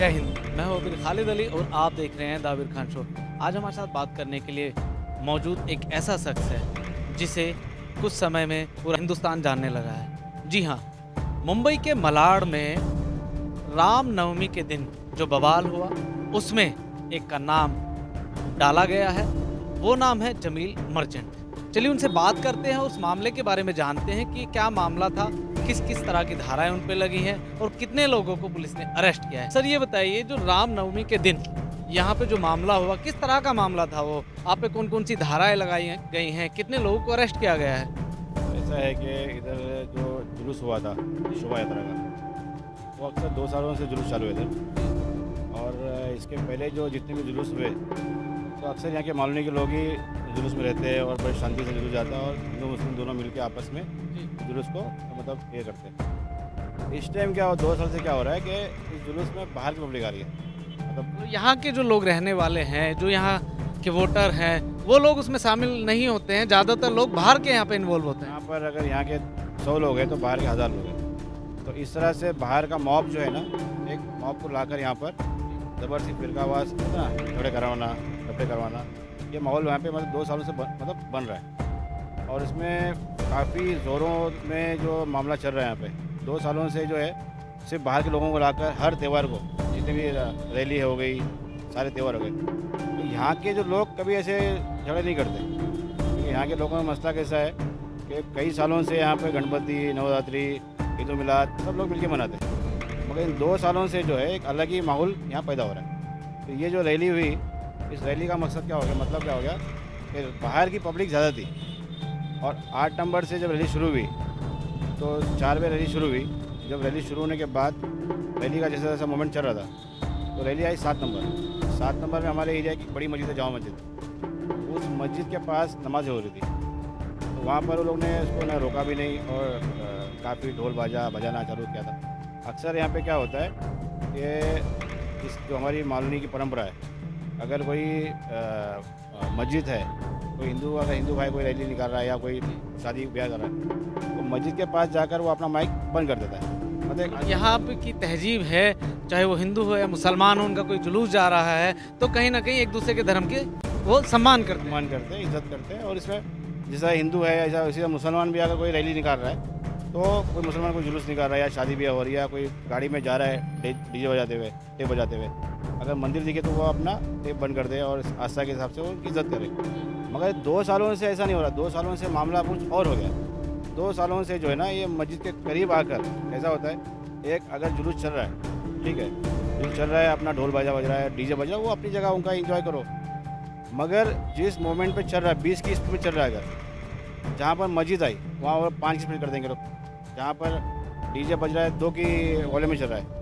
जय हिंद। मैं हूं अबीर खालिद अली और आप देख रहे हैं द आबिर खान शो। आज हमारे साथ बात करने के लिए मौजूद एक ऐसा शख्स है जिसे कुछ समय में पूरा हिंदुस्तान जानने लगा है। जी हाँ, मुंबई के मलाड में रामनवमी के दिन जो बवाल हुआ उसमें एक का नाम डाला गया है, वो नाम है जमील मर्चेंट। चलिए उनसे बात करते हैं, उस मामले के बारे में जानते हैं कि क्या मामला था, किस किस तरह की धाराएं उन पे लगी हैं और कितने लोगों को पुलिस ने अरेस्ट किया है। सर ये बताइए, जो रामनवमी के दिन यहाँ पे जो मामला हुआ, किस तरह का मामला था वो? आप पे कौन कौन सी धाराएं लगाई गई हैं, कितने लोगों को अरेस्ट किया गया है? ऐसा है कि इधर जो जुलूस हुआ था शोभा यात्रा का, वो अक्सर 2 सालों से जुलूस चालू है इधर। और इसके पहले जो जितने भी जुलूस हुए तो अक्सर यहाँ के मालूनी के लोग ही जुलूस में रहते हैं और बड़ी शांति से जुलूस जाता है और हिंदू मुस्लिम दोनों मिलकर आपस में जुलूस को मतलब ये करते हैं। इस टाइम क्या हो, 2 साल से क्या हो रहा है कि इस जुलूस में बाहर की पब्लिक आ रही है। मतलब तो यहाँ के जो लोग रहने वाले हैं, जो यहाँ के वोटर हैं, वो लोग उसमें शामिल नहीं होते हैं। ज़्यादातर लोग बाहर के यहाँ पे इन्वॉल्व होते हैं। यहाँ पर अगर यहाँ के 100 लोग हैं तो बाहर के 1000 लोग हैं। तो इस तरह से बाहर का मॉब जो है ना, एक मॉब को लाकर यहाँ पर ज़बरदस्ती फिरकावास ना झगड़े करवाना, ये माहौल यहाँ पे मतलब 2 सालों से बन रहा है। और इसमें काफ़ी ज़ोरों में जो मामला चल रहा है यहाँ पे 2 सालों से, जो है सिर्फ बाहर के लोगों को लाकर हर त्यौहार को, जितनी भी रैली हो गई, सारे त्यौहार हो गए, तो यहाँ के जो लोग कभी ऐसे झगड़े नहीं करते। क्योंकि यहाँ के लोगों का मसला कैसा है कि कई सालों से यहाँ पे गणपति, नवरात्रि, ईद उल मिलाद सब लोग मिलकर मनाते हैं। मगर इन 2 सालों से जो है एक अलग ही माहौल यहाँ पैदा हो रहा है। तो ये जो रैली हुई, इस रैली का मकसद क्या हो गया, मतलब क्या हो गया कि बाहर की पब्लिक ज़्यादा थी। और 8 नंबर से जब रैली शुरू हुई तो 4 बजे रैली शुरू हुई। जब रैली शुरू होने के बाद रैली का जैसा जैसा मोमेंट चल रहा था तो रैली आई 7 नंबर। 7 नंबर में हमारे एरिया की बड़ी मस्जिद है, जामा मस्जिद। उस मस्जिद के पास नमाज़ हो रही थी, तो वहाँ पर वो लोग ने उसको ना रोका भी नहीं और काफ़ी ढोल बजाना चालू किया था। अक्सर यहाँ पे क्या होता है कि इस जो हमारी मालूनी की परंपरा है, अगर कोई मस्जिद है, कोई हिंदू भाई कोई रैली निकाल रहा है या कोई शादी ब्याह कर रहा है, तो मस्जिद के पास जाकर वो अपना माइक बंद कर देता है। मतलब यहाँ पे की तहजीब है, चाहे वो हिंदू हो या मुसलमान हो, उनका कोई जुलूस जा रहा है तो कहीं ना कहीं एक दूसरे के धर्म के वो सम्मान करते हैं, इज्जत करते हैं। और इसमें जैसा हिंदू है ऐसा उसी मुसलमान भी अगर कोई रैली निकाल रहा है, तो कोई मुसलमान कोई जुलूस निकाल रहा है या शादी ब्याह हो रही है या कोई गाड़ी में जा रहा है डीजे बजाते हुए, टेप बजाते हुए, अगर मंदिर दिखे तो वो अपना टेप बंद कर दे और आस्था के हिसाब से वो उनकी इज्जत करे। मगर 2 सालों से ऐसा नहीं हो रहा। 2 सालों से मामला कुछ और हो गया। 2 सालों से जो है ना, ये मस्जिद के करीब आकर ऐसा होता है, एक अगर जुलूस चल रहा है, ठीक है, जुलूस चल रहा है, अपना ढोल बाजा बज रहा है, डीजे बज रहा है, वो अपनी जगह उनका एंजॉय करो। मगर जिस मोमेंट पे चल रहा है 20 की स्पीड में चल रहा है, अगर जहाँ पर मस्जिद आई वहाँ और 5 की स्पीड कर देंगे लोग। जहाँ पर डीजे बज रहा है 2 की वॉल्यूम में चल रहा है,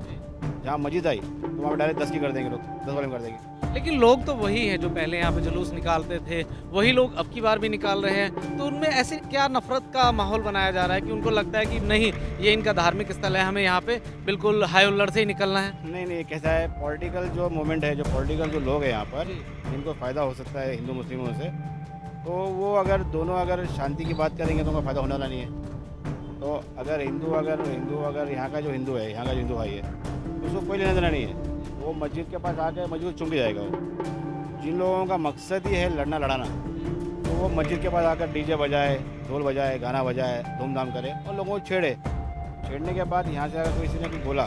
जहाँ मस्जिद आई तो वहाँ पर डायरेक्ट 10 की कर देंगे लोग, 10 वॉल्यूम कर देंगे। लेकिन लोग तो वही है जो पहले यहाँ पे जुलूस निकालते थे, वही लोग अब की बार भी निकाल रहे हैं। तो उनमें ऐसे क्या नफरत का माहौल बनाया जा रहा है कि उनको लगता है कि नहीं, ये इनका धार्मिक स्थल है, हमें यहाँ पे बिल्कुल हाई उल्लड़ से ही निकलना है? नहीं, कैसा है, पॉलिटिकल जो मूवमेंट है, जो पॉलिटिकल जो लोग हैं यहाँ पर, इनको फ़ायदा हो सकता है हिंदू मुस्लिमों से। तो वो अगर दोनों अगर शांति की बात करेंगे तो उनका फ़ायदा होने वाला नहीं है। तो अगर हिंदू यहाँ का जो हिंदू है, यहाँ का जो हिंदू भाई है, उसको कोई लेना देना नहीं है। वो मस्जिद के पास आकर मस्जिद चुम के जाएगा। वो जिन लोगों का मकसद ही है लड़ाना, तो वो मस्जिद के पास आकर डीजे बजाए, ढोल बजाए, गाना बजाए, धूमधाम करे और लोगों को छेड़ने के बाद यहाँ से अगर किसी ने कुछ बोला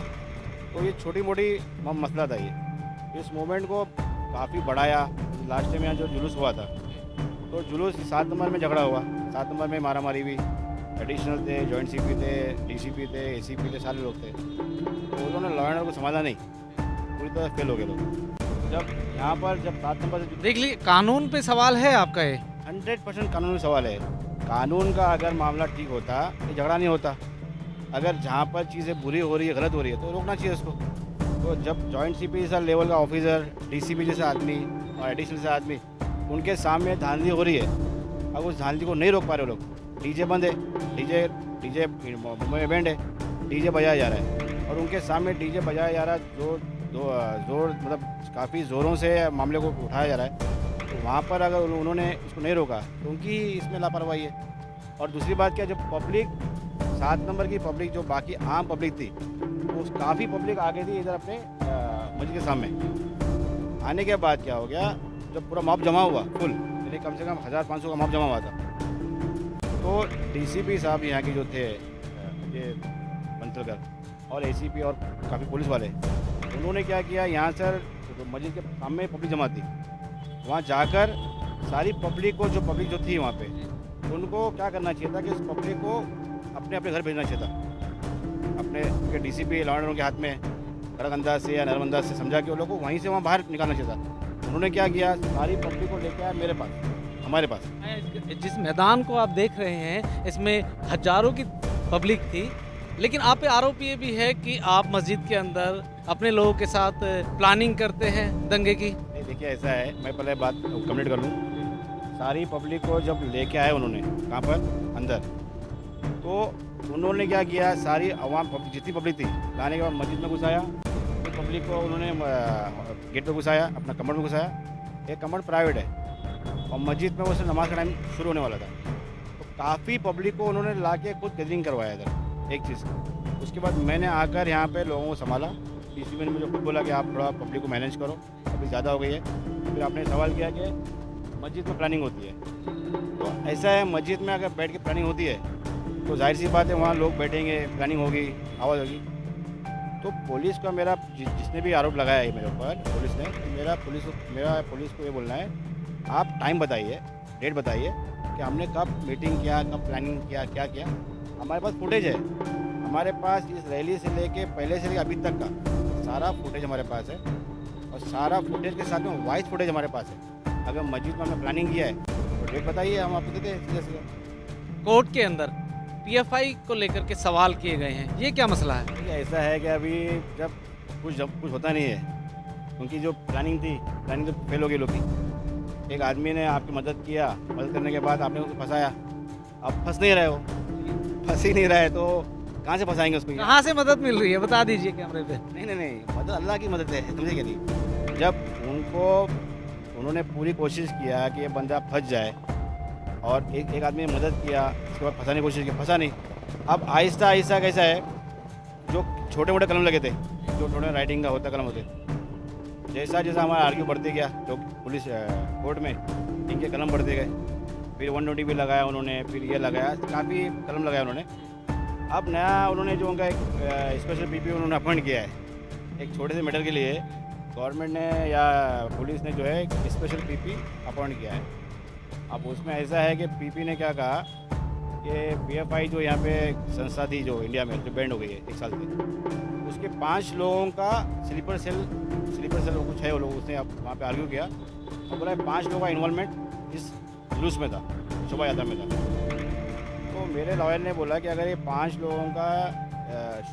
तो ये छोटी मोटी मसला था। ये इस मूवमेंट को काफ़ी बढ़ाया। लास्ट टाइम यहाँ जो जुलूस हुआ था, तो जुलूस 7 नंबर में झगड़ा हुआ, 7 नंबर में मारामारी हुई। एडिशनल थे, जॉइंट सीपी थे, डीसीपी थे, एसीपी थे, सारे लोग थे। तो उन्होंने लॉ एंड ऑर्डर को संभाला नहीं, पूरी तरह फेल हो गए लोग। जब यहाँ पर जब 7 नंबर देख लीजिए, कानून पे सवाल है आपका ये? 100% कानूनी सवाल है। कानून का अगर मामला ठीक होता तो झगड़ा नहीं होता। अगर जहाँ पर चीज़ें बुरी हो रही है, गलत हो रही है, तो रोकना चाहिए उसको। तो जब जॉइंट सीपी जैसा लेवल का ऑफिसर, डीसीपी जैसा आदमी और एडिशनल जैसा आदमी, उनके सामने धांधली हो रही है, अब उस धांधली को नहीं रोक पा रहे लोग। डीजे बंद है, डीजे मुंबई में बैंड है, डीजे बजाया जा रहा है और उनके सामने डीजे बजाया जा रहा है, जोर मतलब काफ़ी ज़ोरों से मामले को उठाया जा रहा है। तो वहाँ पर अगर उन्होंने इसको नहीं रोका तो उनकी इसमें लापरवाही है। और दूसरी बात क्या, जब पब्लिक 7 नंबर की पब्लिक, जो बाकी आम पब्लिक थी, वो काफ़ी पब्लिक आ गई थी इधर अपने मस्जिद के सामने। आने के बाद क्या हो गया, जब पूरा मॉब जमा हुआ फुल, यानी कम से कम 1500 का मॉब जमा हुआ था, तो डीसीपी साहब यहाँ के जो थे ये बंसलकर और एसीपी और काफ़ी पुलिस वाले, उन्होंने क्या किया, यहाँ सर तो मस्जिद के सामने पब्लिक जमा थी, वहाँ जाकर सारी पब्लिक को, जो पब्लिक जो थी वहाँ पे, उनको क्या करना चाहिए था कि उस पब्लिक को अपने अपने घर भेजना चाहिए था। अपने डीसीपी लॉ एंड ऑर्डर के हाथ में कड़क अंदाज से या नरम अंदाज से समझा के उन लोगों को वहीं से वहाँ बाहर निकालना चाहिए था। उन्होंने क्या किया, सारी पब्लिक को लेकर आया मेरे पास, हमारे पास। जिस मैदान को आप देख रहे हैं इसमें हजारों की पब्लिक थी, लेकिन आप पे आरोप ये भी है कि आप मस्जिद के अंदर अपने लोगों के साथ प्लानिंग करते हैं दंगे की। नहीं देखिए, ऐसा है, मैं पहले बात कंप्लीट कर लूँ। सारी पब्लिक को जब लेके आए उन्होंने कहाँ पर, अंदर, तो उन्होंने क्या किया, सारी आवाम जितनी पब्लिक थी लाने के बाद मस्जिद में घुसाया, तो पब्लिक को उन्होंने गेट पे घुसाया, अपना कमर में घुसाया। एक कमर प्राइवेट है और मस्जिद में उससे नमाज का टाइम शुरू होने वाला था, तो काफ़ी पब्लिक को उन्होंने ला के खुद गैदरिंग करवाया इधर एक चीज़। उसके बाद मैंने आकर यहाँ पे लोगों को संभाला। डीसीपी ने मुझे खुद बोला कि आप थोड़ा पब्लिक को मैनेज करो, अभी ज़्यादा हो गई है। फिर आपने सवाल किया कि मस्जिद में प्लानिंग होती है, तो ऐसा है, मस्जिद में अगर बैठ के प्लानिंग होती है तो जाहिर सी बात है वहाँ लोग बैठेंगे, प्लानिंग होगी, आवाज़ होगी। तो पुलिस का मेरा जिसने भी आरोप लगाया है मेरे ऊपर, पुलिस ने, मेरा पुलिस को ये बोलना है, आप टाइम बताइए, डेट बताइए कि हमने कब मीटिंग किया, कब प्लानिंग किया, क्या किया। हमारे पास फुटेज है, हमारे पास इस रैली से लेके पहले से लेके अभी तक का सारा फुटेज हमारे पास है, और सारा फुटेज के साथ में वॉइस फुटेज हमारे पास है। अगर मस्जिद में हमने प्लानिंग किया है तो डेट बताइए, हम आपको देते हैं सीधे सीधे। कोर्ट के अंदर पीएफआई को लेकर के सवाल किए गए हैं, ये क्या मसला है? ये ऐसा है कि अभी जब कुछ होता नहीं है, उनकी जो प्लानिंग थी, प्लानिंग तो फेल हो गई लोग की। एक आदमी ने आपकी मदद किया, मदद करने के बाद आपने उसको फंसाया, अब फंस नहीं रहे हो, फंस ही नहीं रहे तो कहाँ से फंसाएंगे उसको? कहाँ से मदद मिल रही है, बता दीजिए कैमरे पे। नहीं, मदद अल्लाह की मदद है, समझे क्या नहीं। जब उन्होंने पूरी कोशिश किया कि ये बंदा फंस जाए, और एक आदमी ने मदद किया, उसके बाद फंसाने की कोशिश की, फंसा नहीं। अब आहिस्ता आहिस्ता कैसा है, जो छोटे मोटे कलम लगे थे, जो थोड़े राइटिंग का होता कलम होते, जैसा जैसा हमारा आर्ग्यू बढ़ते गया, जो पुलिस कोर्ट में इनके कलम बढ़ते गए, फिर 120 भी लगाया उन्होंने, फिर ये लगाया, काफ़ी कलम लगाया उन्होंने। अब नया उन्होंने जो उनका एक स्पेशल पीपी उन्होंने अपॉइंट किया है, एक छोटे से मैटर के लिए गवर्नमेंट ने या पुलिस ने जो है एक स्पेशल पीपी अपॉइंट किया है। अब उसमें ऐसा है कि पीपी ने क्या कहा कि पीएफआई जो यहाँ पे संस्था थी जो इंडिया में जो बैंड हो गई है 1 साल से, उसके 5 लोगों का स्लीपर सेल कुछ है, वो लोग उसने अब वहाँ पे आर्ग्यू किया और बोला 5 लोगों का इन्वॉल्वमेंट इस जुलूस में था, शोभा यात्रा में था। तो मेरे लॉयर ने बोला कि अगर ये 5 लोगों का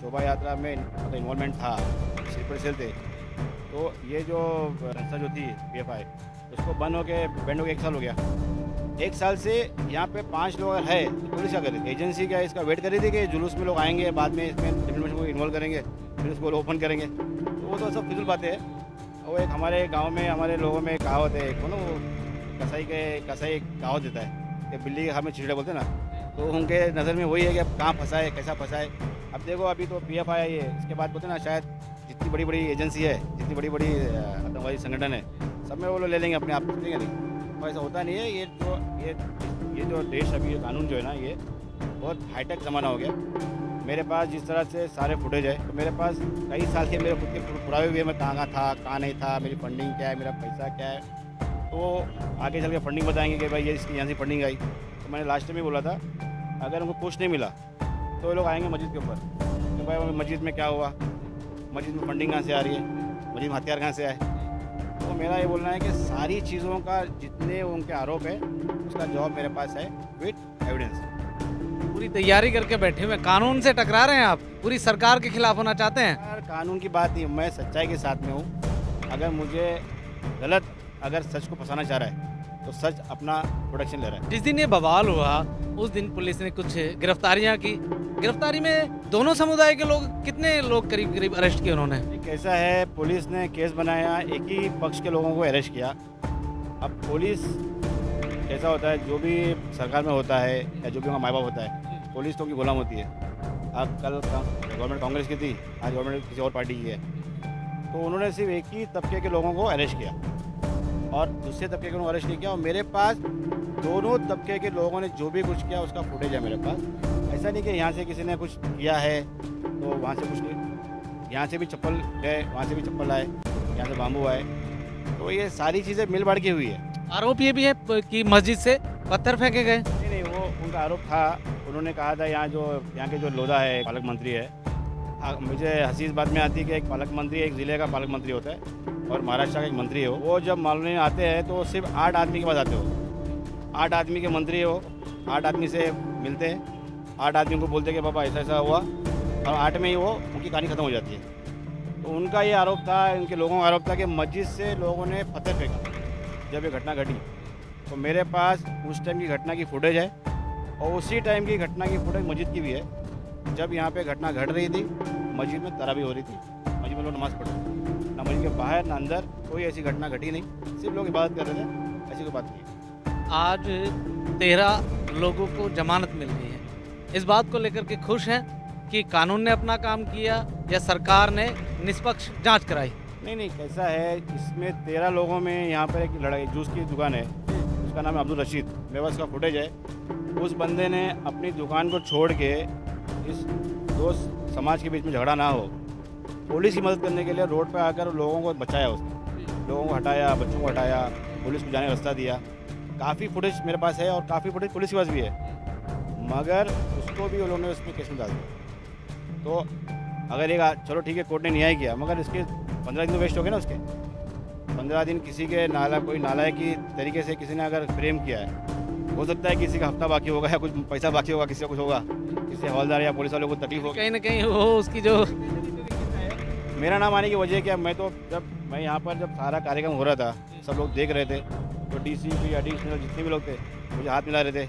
शोभा यात्रा में मतलब इन्वॉल्वमेंट था, स्लीपर सेल थे, तो ये जो संस्था जो थी पीएफआई, उसको बैंड हो के 1 साल हो गया। 1 साल से यहाँ पे 5 लोग है, तो पुलिस क्या करे, एजेंसी क्या इसका वेट कर रही थी कि जुलूस में लोग आएंगे, बाद में इसमें डिप्लोमेशन को इन्वॉल्व करेंगे, फिर उसको ओपन करेंगे, तो वो तो सब फिजूल बातें है। वो एक हमारे गांव में हमारे लोगों में कहावत है, एक वो कसाई कहावत देता है कि बिल्ली के हाथ में छिछड़े बोलते हैं ना, तो उनके नज़र में वही है कि अब कहाँ फंसाए, कैसा फंसाए। अब देखो अभी तो पीएफआई आई है, इसके बाद बोलते हैं ना, शायद जितनी बड़ी बड़ी एजेंसी है, जितनी बड़ी बड़ी आतंकवादी संगठन है, सब में वो लोग ले लेंगे अपने आप, समझेंगे नहीं, तो ऐसा होता नहीं है। ये जो देश अभी ये कानून जो है ना, ये बहुत हाईटेक ज़माना हो गया। मेरे पास जिस तरह से सारे फुटेज है, तो मेरे पास कई साल के मेरे खुद के पुरावे भी है, मैं कहाँ था, कहाँ नहीं था, मेरी फंडिंग क्या है, मेरा पैसा क्या है, तो आगे चल के फंडिंग बताएंगे कि भाई ये इसकी यहाँ से फंडिंग आई। तो मैंने लास्ट में बोला था, अगर उनको कुछ नहीं मिला तो ये लोग आएंगे मस्जिद के ऊपर कि भाई मस्जिद में क्या हुआ, मस्जिद में फंडिंग कहाँ से आ रही है, मस्जिद में हथियार कहाँ से आए। तो मेरा ये बोलना है कि सारी चीज़ों का जितने उनके आरोप है उसका जवाब मेरे पास है विद एविडेंस। पूरी तैयारी करके बैठे हुए, कानून से टकरा रहे हैं आप, पूरी सरकार के खिलाफ होना चाहते हैं? यार कानून की बात नहीं, मैं सच्चाई के साथ में हूँ। अगर मुझे अगर सच को फंसाना चाह रहा है तो सच अपना प्रोटेक्शन ले रहा है। जिस दिन ये बवाल हुआ उस दिन पुलिस ने कुछ गिरफ्तारियां की, गिरफ्तारी में दोनों समुदाय के लोग, कितने लोग करीब अरेस्ट किए उन्होंने? कैसा है, पुलिस ने केस बनाया, एक ही पक्ष के लोगों को अरेस्ट किया। अब पुलिस कैसा होता है, जो भी सरकार में होता है या जो भी उनका माँ बाप होता है, पुलिस तो उनकी गुलाम होती है। अब कल गवर्नमेंट कांग्रेस की थी, आज गवर्नमेंट किसी और पार्टी की है, तो उन्होंने सिर्फ एक ही तबके के लोगों को अरेस्ट किया और दूसरे तबके के लोगों को अरेस्ट नहीं किया। और मेरे पास दोनों तबके के लोगों ने जो भी कुछ किया उसका फुटेज है मेरे पास। ऐसा नहीं कि यहाँ से किसी ने कुछ किया है तो वहाँ से कुछ नहीं, यहाँ से भी चप्पल गए, वहाँ से भी चप्पल आए, यहाँ से बाम्बू आए, तो ये सारी चीज़ें मिल बाढ़ की हुई है। आरोप ये भी है कि मस्जिद से पत्थर फेंके गए। नहीं नहीं, वो उनका आरोप था। उन्होंने कहा था यहाँ के जो लोधा है, पालक मंत्री है, मुझे हंसी इस बात में आती है कि एक पालक मंत्री एक ज़िले का पालक मंत्री होता है और महाराष्ट्र का एक मंत्री है। वो जब मालूम आते हैं तो सिर्फ 8 आदमी के पास आते हो, 8 आदमी के मंत्री हो, 8 आदमी से मिलते हैं, 8 आदमी को बोलते कि पापा ऐसा ऐसा हुआ, और 8 में ही वो उनकी कहानी ख़त्म हो जाती है। तो उनका ये आरोप था, उनके लोगों का आरोप था कि मस्जिद से लोगों ने पत्थर फेंका जब ये घटना घटी। तो मेरे पास उस टाइम की घटना की फुटेज है और उसी टाइम की घटना की फुटेज मस्जिद की भी है। जब यहाँ पे घटना घट रही थी, मस्जिद में तरावी हो रही थी, मस्जिद में लोग नमाज़ पढ़ रहे थे, ना मस्जिद के बाहर ना अंदर कोई ऐसी घटना घटी नहीं, सिर्फ लोग इबादत कर रहे थे, ऐसी कोई बात नहीं। आज 13 लोगों को जमानत मिल गई है, इस बात को लेकर के खुश हैं कि कानून ने अपना काम किया या सरकार ने निष्पक्ष जांच कराई? नहीं नहीं, कैसा है, इसमें 13 लोगों में यहाँ पर एक लड़ाई जूस की दुकान है, उसका नाम है अब्दुल रशीद, मेरे पास उसका फुटेज है। उस बंदे ने अपनी दुकान को छोड़ के इस दो समाज के बीच में झगड़ा ना हो, पुलिस की मदद करने के लिए रोड पर आकर लोगों को बचाया, उसने लोगों को हटाया, बच्चों को हटाया, पुलिस को जाने का रास्ता दिया। काफ़ी फुटेज मेरे पास है और काफ़ी फुटेज पुलिस के पास भी है, मगर उसको भी उन्होंने उसमें केस में डाल दिया। तो अगर एक चलो ठीक है, कोर्ट ने न्याय किया, मगर इसके 15 दिन तो वेस्ट हो गए ना। उसके 15 दिन किसी के कोई नालायक की तरीके से किसी ने अगर फ्रेम किया है, हो सकता है किसी का हफ्ता बाकी होगा या कुछ पैसा बाकी होगा, किसी का कुछ होगा, किसी हवलदार या पुलिस वालों को तकलीफ होगी, कहीं ना कहीं वो उसकी जो मेरा नाम आने की वजह क्या, मैं यहाँ पर जब सारा कार्यक्रम हो रहा था, सब लोग देख रहे थे, तो डीसीपी एडिशनल जितने भी लोग थे मुझे हाथ मिला रहे थे,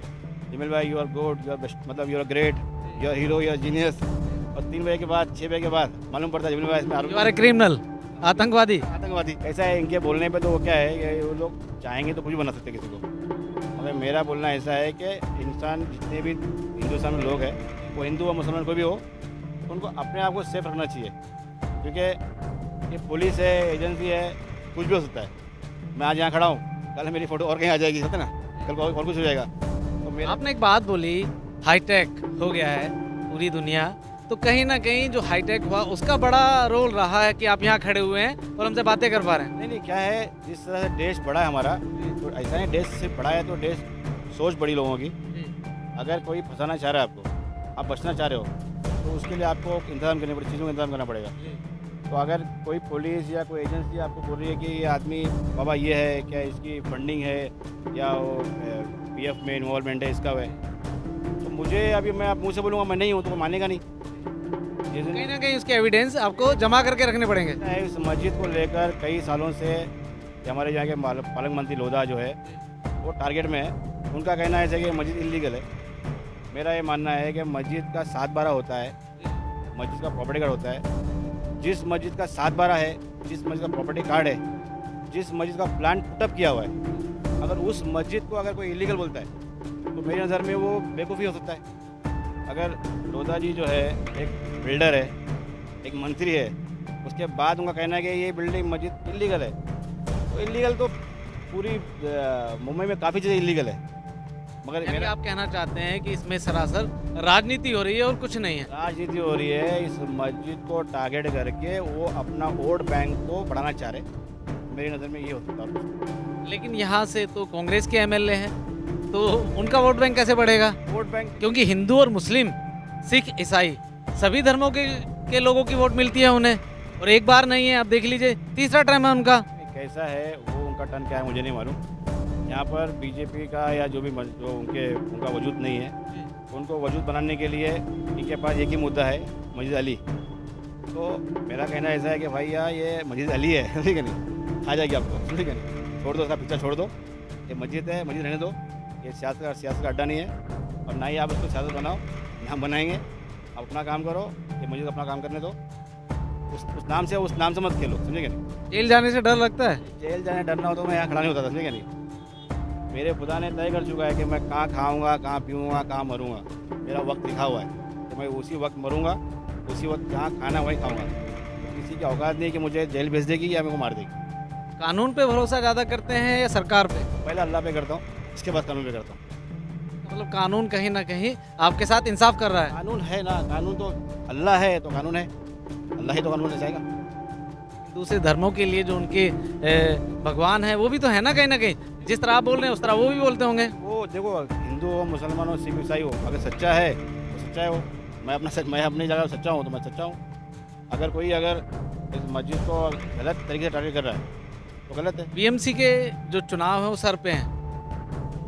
जमील भाई you are good, you are best, मतलब you are great, you are hero, you are genius. और 3 बजे के बाद 6 बजे के बाद मालूम पड़ता है जमील भाई इसमें आरोप क्रिमिनल, आतंकवादी। ऐसा है इनके बोलने पे, तो वो क्या है कि वो लोग चाहेंगे तो कुछ भी बना सकते किसी को। मगर मेरा बोलना ऐसा है कि इंसान जितने भी हिंदुस्तान में लोग हैं, वो हिंदू और मुसलमान कोई भी हो, उनको अपने आप को सेफ रखना चाहिए, क्योंकि ये पुलिस है, एजेंसी है, कुछ भी हो सकता है। मैं आज यहाँ खड़ा हूँ, कल मेरी फ़ोटो और कहीं आ जाएगी, होता ना, कल को और कुछ हो जाएगा। तो मेरा आपने एक बात बोली, हाईटेक हो गया है पूरी दुनिया, तो कहीं ना कहीं जो हाईटेक हुआ उसका बड़ा रोल रहा है कि आप यहाँ खड़े हुए हैं और हमसे बातें कर पा रहे हैं। नहीं, क्या है, जिस तरह से देश बड़ा है हमारा, तो ऐसा नहीं देश सिर्फ बड़ा है तो देश सोच बड़ी लोगों की। अगर कोई फंसाना चाह रहा है आपको, आप बचना चाह रहे हो, तो उसके लिए आपको इंतजाम करने पड़े, चीज़ों का इंतजाम करना पड़ेगा। तो अगर कोई पुलिस या कोई एजेंसी आपको बोल रही है कि ये आदमी बाबा ये है, क्या इसकी फंडिंग है या वो PF में इन्वॉल्वमेंट है, इसका है, तो मुझे अभी मैं आप मुँह से बोलूँगा मैं नहीं हूँ तो वो मानेगा नहीं। कहीं ना कहीं उसके एविडेंस आपको जमा करके रखने पड़ेंगे। इस मस्जिद को लेकर कई सालों से हमारे यहाँ के पालक मंत्री लोधा जो है वो टारगेट में है। उनका कहना है ऐसे कि मस्जिद इलीगल है। मेरा ये मानना है कि मस्जिद का 7/12 होता है, मस्जिद का प्रॉपर्टी कार्ड होता है। जिस मस्जिद का 7/12 है, जिस मस्जिद का प्रॉपर्टी कार्ड है, जिस मस्जिद का प्लान पुटअप किया हुआ है, अगर उस मस्जिद को अगर कोई इलीगल बोलता है तो मेरी नज़र में वो बेवकूफ़ी हो सकता है। अगर लोधा जी जो है एक बिल्डर है, एक मंत्री है, उसके बाद उनका कहना है कि ये बिल्डिंग मस्जिद इलीगल है, तो इलीगल तो पूरी मुंबई में काफ़ी चीज़ें इलीगल है। मगर यानी आप कहना चाहते हैं कि इसमें सरासर राजनीति हो रही है और कुछ नहीं है? राजनीति हो रही है। इस मस्जिद को टारगेट करके वो अपना वोट बैंक को बढ़ाना चाह रहे, मेरी नज़र में ये होता है। लेकिन यहाँ से तो कांग्रेस के MLA हैं, तो उनका वोट बैंक कैसे बढ़ेगा? वोट बैंक, क्योंकि हिंदू और मुस्लिम, सिख, ईसाई सभी धर्मों के लोगों की वोट मिलती है उन्हें, और एक बार नहीं है, आप देख लीजिए तीसरा टर्म है उनका। कैसा है वो उनका टर्न क्या है मुझे नहीं मालूम। यहाँ पर बीजेपी का या जो भी जो उनका वजूद नहीं है, उनको वजूद बनाने के लिए इनके पास एक ही मुद्दा है, मस्जिद अली। तो मेरा कहना ऐसा है कि भाई यार ये मस्जिद अली है, ठीक है नहीं, आ जाएगी आपको, ठीक है नहीं, छोड़ दो इसका पीछा, छोड़ दो, ये मस्जिद है, मस्जिद रहने दो, ये सियासत का अड्डा नहीं है, और ना ही आप उसको सियासत बनाओ, ना बनाएंगे। आप अपना काम करो, ये मस्जिद अपना काम करने दो, उस नाम से मत खेलो, समझे नहीं। जेल जाने से डर लगता है? जेल जाने डरना हो तो मैं यहाँ खड़ा नहीं होता था, समझे नहीं। मेरे खुदा ने तय कर चुका है कि मैं कहाँ खाऊंगा, कहाँ पीऊँगा, कहाँ मरूंगा। मेरा वक्त लिखा हुआ है, तो मैं उसी वक्त मरूंगा, उसी वक्त जहाँ खाना वहीं खाऊंगा। किसी की औकात नहीं है कि मुझे जेल भेज देगी या मेरे को मार देगी। कानून पे भरोसा ज़्यादा करते हैं या सरकार पे? पहले अल्लाह पे करता हूँ, इसके बाद कानून पे करता हूँ। मतलब कानून कहीं ना कहीं आपके साथ इंसाफ कर रहा है। कानून है ना, कानून तो अल्लाह है तो कानून है, अल्लाह ही तो कानून ले जाएगा। दूसरे धर्मों के लिए जो उनके भगवान है वो भी तो है ना कहीं, जिस तरह आप बोल रहे हैं उस तरह वो भी बोलते होंगे। वो देखो, हिंदू हो, मुसलमान हो, सिख ईसाई हो, अगर सच्चा है तो सच्चा है वो। मैं अपनी जगह सच्चा हूँ तो मैं सच्चा हूँ। अगर कोई इस मस्जिद को गलत तरीके से टारगेट कर रहा है तो गलत है। बीएमसी के जो चुनाव है वो सर पे हैं,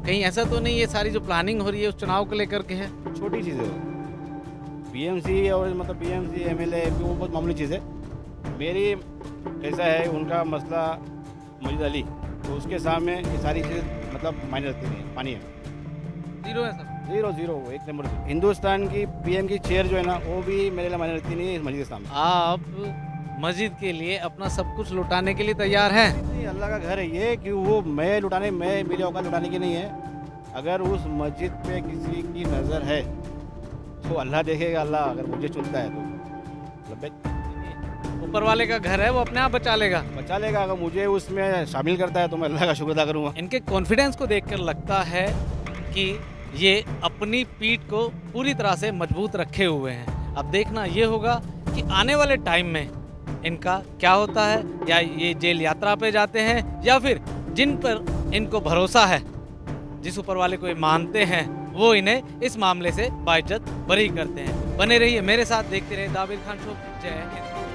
कहीं ऐसा तो नहीं ये सारी जो प्लानिंग हो रही है उस चुनाव को लेकर के है? छोटी चीज़ है वो। बीएमसी और मतलब बीएमसी एमएलए वो बहुत मामूली चीज़ है। मेरी ऐसा है, उनका मसला मजीद अली, तो उसके सामने ये सारी चीज़ मतलब मायने रखती नहीं है, पानी है। जीरो है सर। जीरो एक नंबर। हिंदुस्तान की पीएम की चेयर जो है ना वो भी मेरे लिए मायने रखती नहीं है इस मस्जिद के सामने। आप मस्जिद के लिए अपना सब कुछ लुटाने के लिए तैयार हैं? नहीं, अल्लाह का घर है ये, कि वो मेरी औकात लुटाने की नहीं है। अगर उस मस्जिद पे किसी की नज़र है तो अल्लाह देखेगा। अल्लाह अगर मुझे चुनता है तो ऊपर वाले का घर है, वो अपने आप बचा लेगा। बचा लेगा। अगर मुझे उसमें शामिल करता है तो मैं अल्लाह का शुक्र अदा करूँगा। इनके कॉन्फिडेंस को देखकर लगता है कि ये अपनी पीठ को पूरी तरह से मजबूत रखे हुए हैं। अब देखना ये होगा कि आने वाले टाइम में इनका क्या होता है, या ये जेल यात्रा पे जाते हैं या फिर जिन पर इनको भरोसा है, जिस ऊपर वाले को ये मानते हैं, वो इन्हें इस मामले से बाइज्जत बरी करते हैं। बने रहिए मेरे साथ, देखते रहिए दाबिर खान शो। जय हिंद।